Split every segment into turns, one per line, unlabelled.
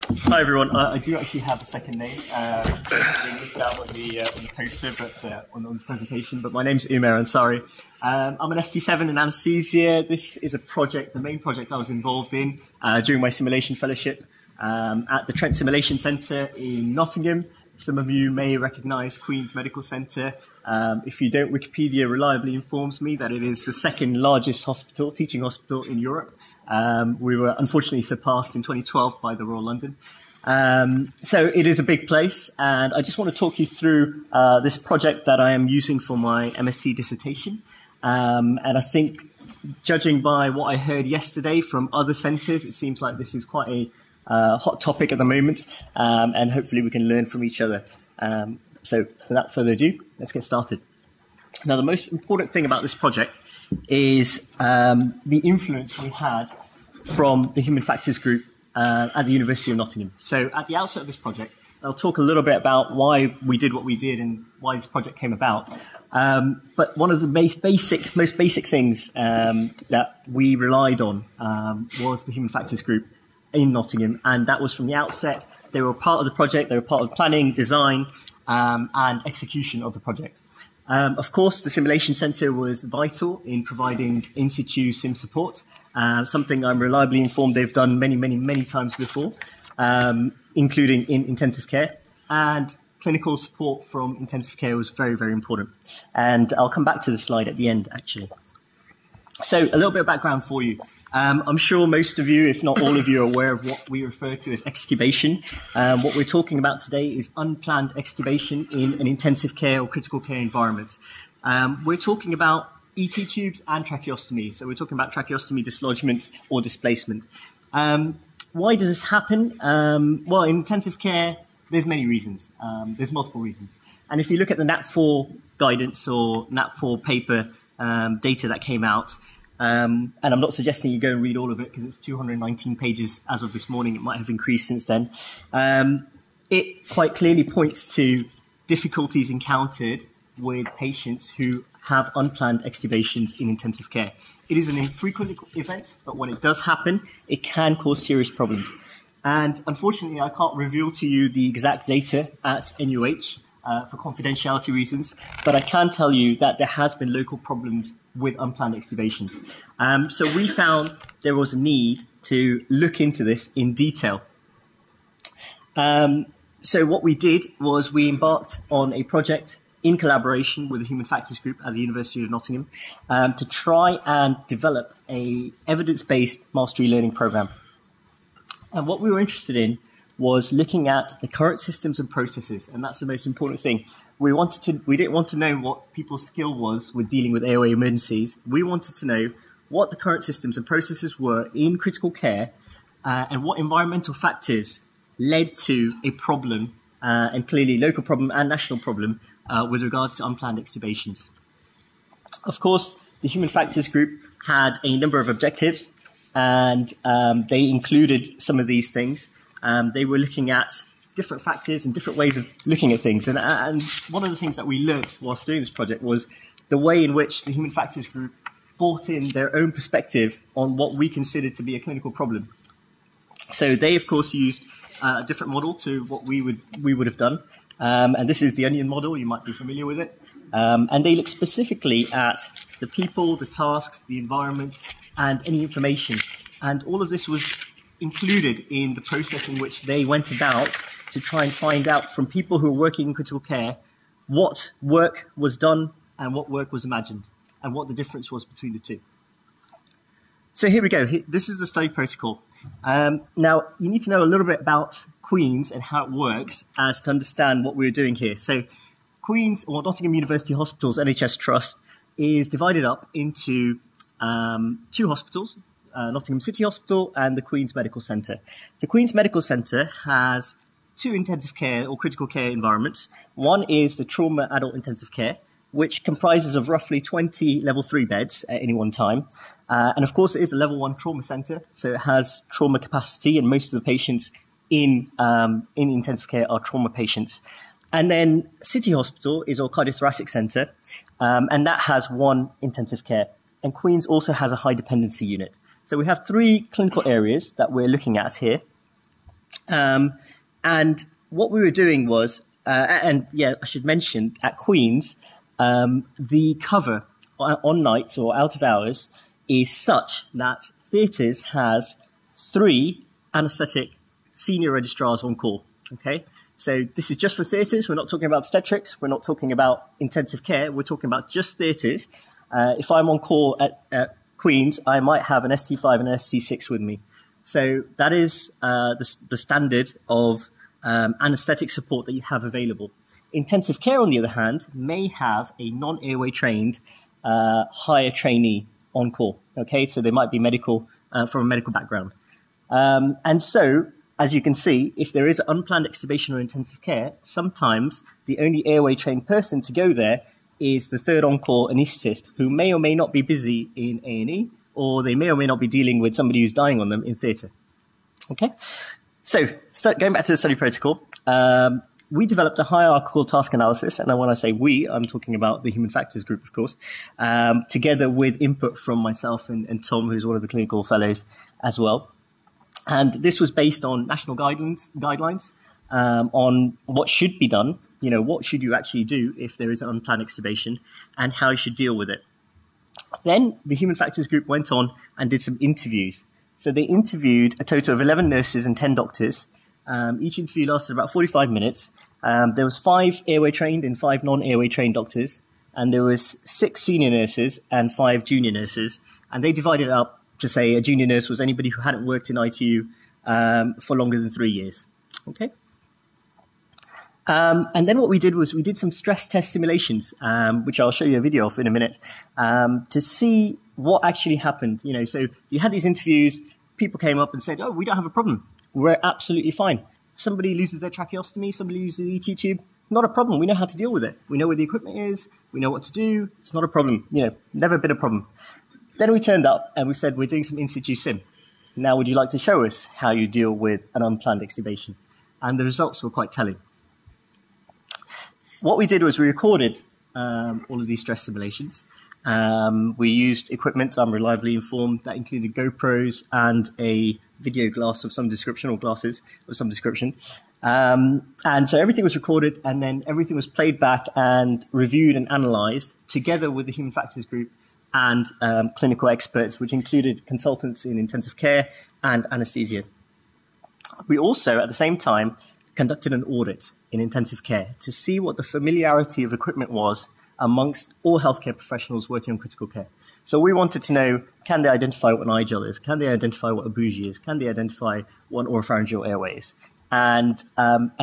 Hi everyone. I do actually have a second name. They missed out on the poster, but on the presentation. But my name's Umair Ansari. I'm an ST7 in anesthesia. This is a project, the main project I was involved in during my simulation fellowship at the Trent Simulation Centre in Nottingham. Some of you may recognise Queen's Medical Centre. If you don't, Wikipedia reliably informs me that it is the second largest hospital, teaching hospital in Europe. We were unfortunately surpassed in 2012 by the Royal London. So it is a big place, and I just want to talk you through this project that I am using for my MSc dissertation. And I think, judging by what I heard yesterday from other centres, it seems like this is quite a hot topic at the moment, and hopefully we can learn from each other. So without further ado, let's get started. Now, the most important thing about this project is the influence we had from the Human Factors Group at the University of Nottingham. So at the outset of this project, I'll talk a little bit about why we did what we did and why this project came about. But one of the most basic things that we relied on was the Human Factors Group in Nottingham, and that was from the outset. They were part of the project, they were part of planning, design, and execution of the project. Of course, the Simulation Centre was vital in providing in-situ sim support, something I'm reliably informed they've done many times before, including in intensive care. And clinical support from intensive care was very important. And I'll come back to the slide at the end, actually. So a little bit of background for you. I'm sure most of you, if not all of you, are aware of what we refer to as extubation. What we're talking about today is unplanned extubation in an intensive care or critical care environment. We're talking about ET tubes and tracheostomy. So we're talking about tracheostomy dislodgement or displacement. Why does this happen? Well, in intensive care, there's many reasons. There's multiple reasons. And if you look at the NAT4 guidance or NAT4 paper data that came out, and I'm not suggesting you go and read all of it because it's 219 pages as of this morning. It might have increased since then. It quite clearly points to difficulties encountered with patients who have unplanned extubations in intensive care. It is an infrequent event, but when it does happen, it can cause serious problems. And unfortunately, I can't reveal to you the exact data at NUH for confidentiality reasons, but I can tell you that there has been local problems with unplanned extubations. So we found there was a need to look into this in detail. So what we did was we embarked on a project in collaboration with the Human Factors Group at the University of Nottingham to try and develop a evidence-based mastery learning program. And what we were interested in was looking at the current systems and processes, and that's the most important thing. We didn't want to know what people's skill was with dealing with AOA emergencies. We wanted to know what the current systems and processes were in critical care and what environmental factors led to a problem, and clearly local problem and national problem, with regards to unplanned extubations. Of course, the Human Factors Group had a number of objectives, and they included some of these things. They were looking at different factors and different ways of looking at things. And one of the things that we learnt whilst doing this project was the way in which the Human Factors Group brought in their own perspective on what we considered to be a clinical problem. So they, of course, used a different model to what we would have done. And this is the onion model. You might be familiar with it. And they look specifically at the people, the tasks, the environment, and any information. And all of this was included in the process in which they went about to try and find out from people who are working in critical care what work was done and what work was imagined and what the difference was between the two. So here we go. This is the study protocol. Now, you need to know a little bit about Queen's and how it works as to understand what we're doing here. So Queen's, or Nottingham University Hospitals NHS Trust, is divided up into two hospitals, Nottingham City Hospital and the Queen's Medical Centre. The Queen's Medical Centre has two intensive care or critical care environments. One is the trauma adult intensive care, which comprises of roughly 20 level 3 beds at any one time. And of course, it is a level 1 trauma centre, so it has trauma capacity, and most of the patients in intensive care are trauma patients. And then City Hospital is our cardiothoracic centre, and that has one intensive care. And Queen's also has a high dependency unit. So we have three clinical areas that we're looking at here. And what we were doing was, and yeah, I should mention, at Queen's, the cover on nights or out of hours is such that theatres has 3 anaesthetic senior registrars on call, okay? So this is just for theatres. We're not talking about obstetrics. We're not talking about intensive care. We're talking about just theatres. If I'm on call at Queen's, I might have an ST5 and an ST6 with me. So that is the standard of anaesthetic support that you have available. Intensive care, on the other hand, may have a non-airway trained higher trainee on call. Okay, so they might be medical from a medical background. And so, as you can see, if there is unplanned extubation or intensive care, sometimes the only airway trained person to go there is the third on-call anaesthetist, who may or may not be busy in A&E, or they may or may not be dealing with somebody who's dying on them in theatre. Okay, so going back to the study protocol, we developed a hierarchical task analysis, and when I say we, I'm talking about the human factors group, of course, together with input from myself and Tom, who's one of the clinical fellows as well. And this was based on national guidelines on what should be done. You know, what should you actually do if there is an unplanned extubation, and how you should deal with it. Then the human factors group went on and did some interviews. So they interviewed a total of 11 nurses and 10 doctors. Each interview lasted about 45 minutes. There was 5 airway trained and 5 non-airway trained doctors. And there was 6 senior nurses and 5 junior nurses. And they divided it up to say a junior nurse was anybody who hadn't worked in ITU for longer than 3 years. Okay. And then what we did was we did some stress test simulations, which I'll show you a video of in a minute, to see what actually happened. You know, so you had these interviews, people came up and said, oh, we don't have a problem. We're absolutely fine. Somebody loses their tracheostomy, somebody loses the ET tube, not a problem. We know how to deal with it. We know where the equipment is. We know what to do. It's not a problem. You know, never been a problem. Then we turned up and we said, we're doing some in-situ sim. Now, would you like to show us how you deal with an unplanned extubation? And the results were quite telling. What we did was we recorded all of these stress simulations. We used equipment, I'm reliably informed, that included GoPros and a video glass of some description, or glasses of some description. And so everything was recorded, and then everything was played back and reviewed and analysed together with the human factors group and clinical experts, which included consultants in intensive care and anaesthesia. We also, at the same time, conducted an audit in intensive care to see what the familiarity of equipment was amongst all healthcare professionals working on critical care. So we wanted to know, can they identify what an iGel is? Can they identify what a bougie is? Can they identify what an oropharyngeal airway is? And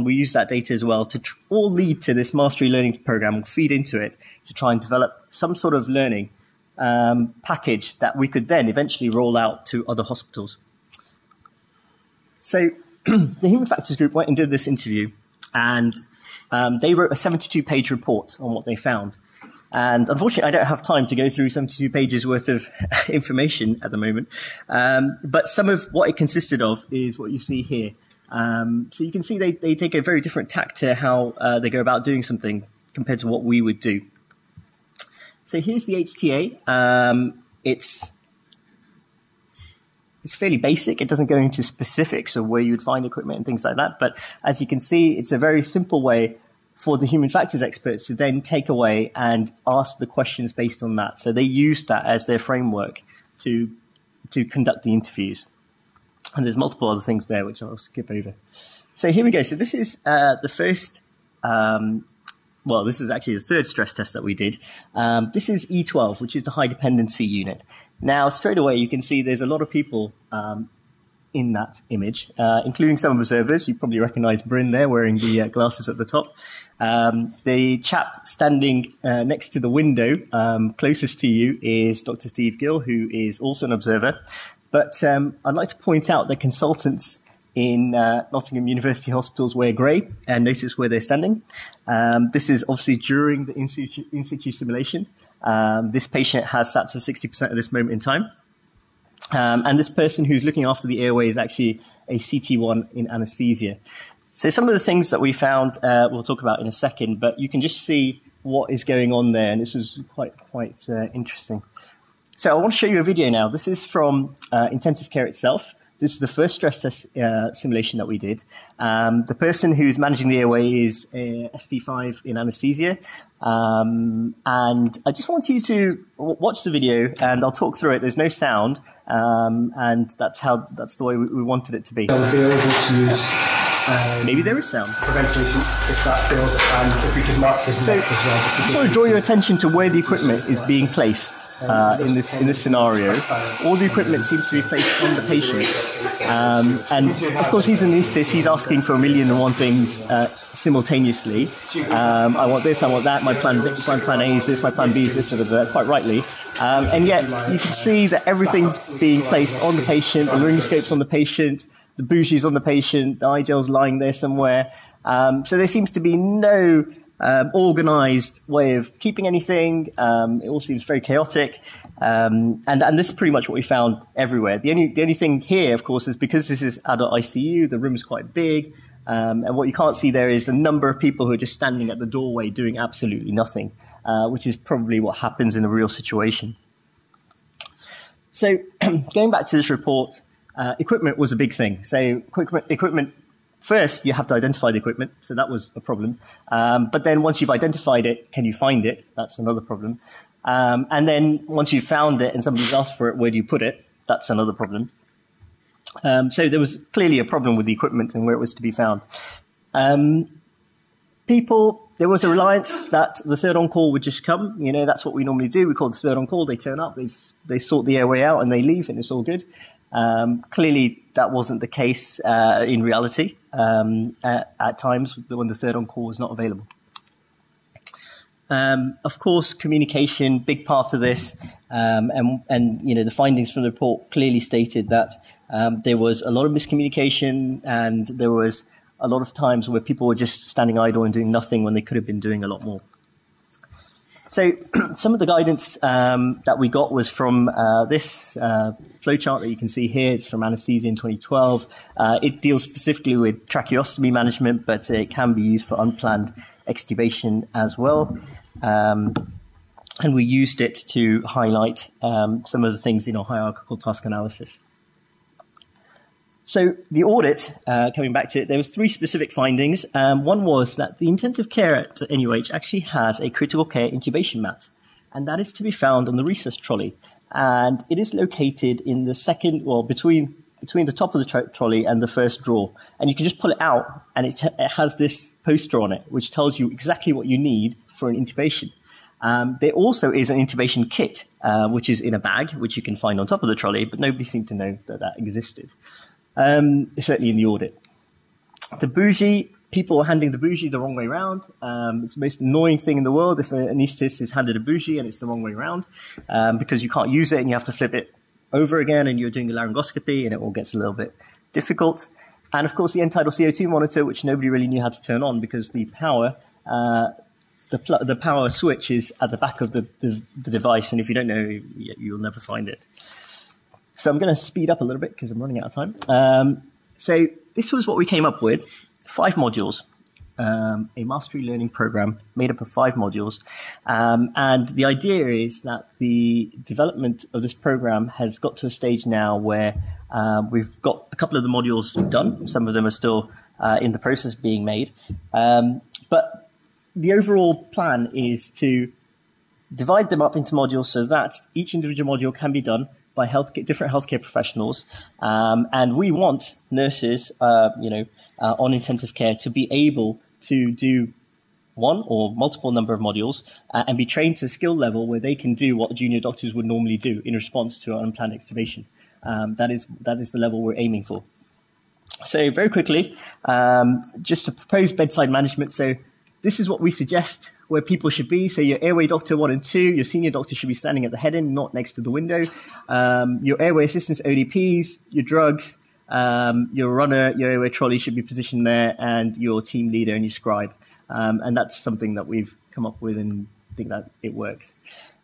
we use that data as well to all lead to this mastery learning program and feed into it to try and develop some sort of learning package that we could then eventually roll out to other hospitals. So the human factors group went and did this interview, and they wrote a 72-page report on what they found. And unfortunately, I don't have time to go through 72 pages worth of information at the moment. But some of what it consisted of is what you see here. So you can see they take a very different tack to how they go about doing something compared to what we would do. So here's the HTA. It's fairly basic. It doesn't go into specifics of where you would find equipment and things like that. But as you can see, it's a very simple way for the human factors experts to then take away and ask the questions based on that. So they use that as their framework to conduct the interviews. And there's multiple other things there, which I'll skip over. So here we go. So this is the first, well, this is actually the third stress test that we did. This is E12, which is the high dependency unit. Now, straight away, you can see there's a lot of people in that image, including some observers. You probably recognize Bryn there wearing the glasses at the top. The chap standing next to the window closest to you is Dr. Steve Gill, who is also an observer. But I'd like to point out that consultants in Nottingham University hospitals wear grey, and notice where they're standing. This is obviously during the in-situ simulation. This patient has SATs of 60% at this moment in time. And this person who's looking after the airway is actually a CT1 in anesthesia. So some of the things that we found, we'll talk about in a second, but you can just see what is going on there. And this is quite interesting. So I want to show you a video now. This is from intensive care itself. this is the first stress test simulation that we did. The person who's managing the airway is ST5 in anesthesia. And I just want you to watch the video, and I'll talk through it. There's no sound, and that's the way we wanted it to be.
I'll be able to use
maybe there is sound.
Ventilation if that fails, and if we could mark his neck as well.
I just want to draw your attention to where the equipment is being placed in this scenario. All the equipment seems to be placed on the patient, and of course he's an anaesthetist. He's asking for 1,000,001 things simultaneously. I want this, I want that. My plan A is this. My plan B is this. Quite rightly, and yet you can see that everything's being placed on the patient. The laryngoscope's on the patient. The bougie's on the patient, the eye gel's lying there somewhere. So there seems to be no organized way of keeping anything. It all seems very chaotic. And this is pretty much what we found everywhere. The only thing here, of course, is because this is adult ICU, the room is quite big. And what you can't see there is the number of people who are just standing at the doorway doing absolutely nothing, which is probably what happens in a real situation. So going back to this report, equipment was a big thing. So equipment, first you have to identify the equipment. So that was a problem. But then once you've identified it, can you find it? That's another problem. And then once you've found it and somebody's asked for it, where do you put it? That's another problem. So there was clearly a problem with the equipment and where it was to be found. There was a reliance that the third on call would just come. You know, that's what we normally do. We call the third on call. They turn up, they sort the airway out and they leave and it's all good. Clearly, that wasn't the case in reality at times when the third on call was not available. Of course, communication, big part of this, and you know the findings from the report clearly stated that there was a lot of miscommunication and there was a lot of times where people were just standing idle and doing nothing when they could have been doing a lot more. So some of the guidance that we got was from this flowchart that you can see here. It's from anesthesia in 2012. It deals specifically with tracheostomy management, but it can be used for unplanned extubation as well. And we used it to highlight some of the things in our hierarchical task analysis. So the audit, coming back to it, there was 3 specific findings. One was that the intensive care at NUH actually has a critical care intubation mat, and that is to be found on the resus trolley. And it is located in the second, well, between the top of the trolley and the first drawer. And you can just pull it out, and it has this poster on it, which tells you exactly what you need for an intubation. There also is an intubation kit, which is in a bag, which you can find on top of the trolley, but nobody seemed to know that that existed. Certainly in the audit. The bougie, people are handing the bougie the wrong way around. It's the most annoying thing in the world if an anaesthetist is handed a bougie and it's the wrong way around, because you can't use it and you have to flip it over again and you're doing a laryngoscopy and it all gets a little bit difficult. And of course the end-tidal CO2 monitor, which nobody really knew how to turn on because the power, the power switch is at the back of the device, and if you don't know, you'll never find it. So I'm going to speed up a little bit because I'm running out of time. So this was what we came up with, 5 modules, a mastery learning program made up of 5 modules. And the idea is that the development of this program has got to a stage now where we've got a couple of the modules done. Some of them are still in the process of being made. But the overall plan is to divide them up into modules so that each individual module can be done by different healthcare professionals, and we want nurses, on intensive care to be able to do one or multiple number of modules and be trained to a skill level where they can do what junior doctors would normally do in response to an unplanned extubation. That is the level we're aiming for. So very quickly, just to propose bedside management. So this is what we suggest where people should be. So your airway doctor 1 and 2, your senior doctor should be standing at the head end, not next to the window. Your airway assistants, ODPs, your drugs, your runner, your airway trolley should be positioned there, and your team leader and your scribe. And that's something that we've come up with and think that it works.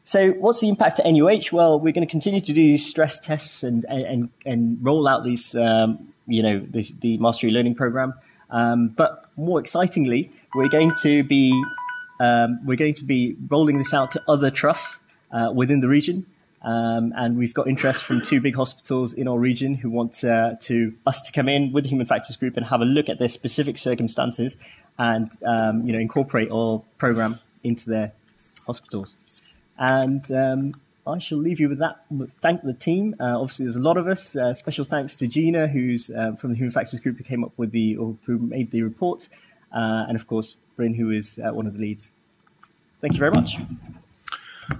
So what's the impact at NUH? Well, we're going to continue to do these stress tests and roll out these, the mastery learning program. But more excitingly, we're going to be rolling this out to other trusts within the region. And we've got interest from 2 big hospitals in our region who want us to come in with the human factors group and have a look at their specific circumstances and incorporate our program into their hospitals. And I shall leave you with that. Thank the team. Obviously, there's a lot of us. Special thanks to Gina, who's from the human factors group, who came up with who made the report, and of course Bryn, who is one of the leads. Thank you very much.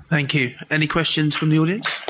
Thank you. Any questions from the audience?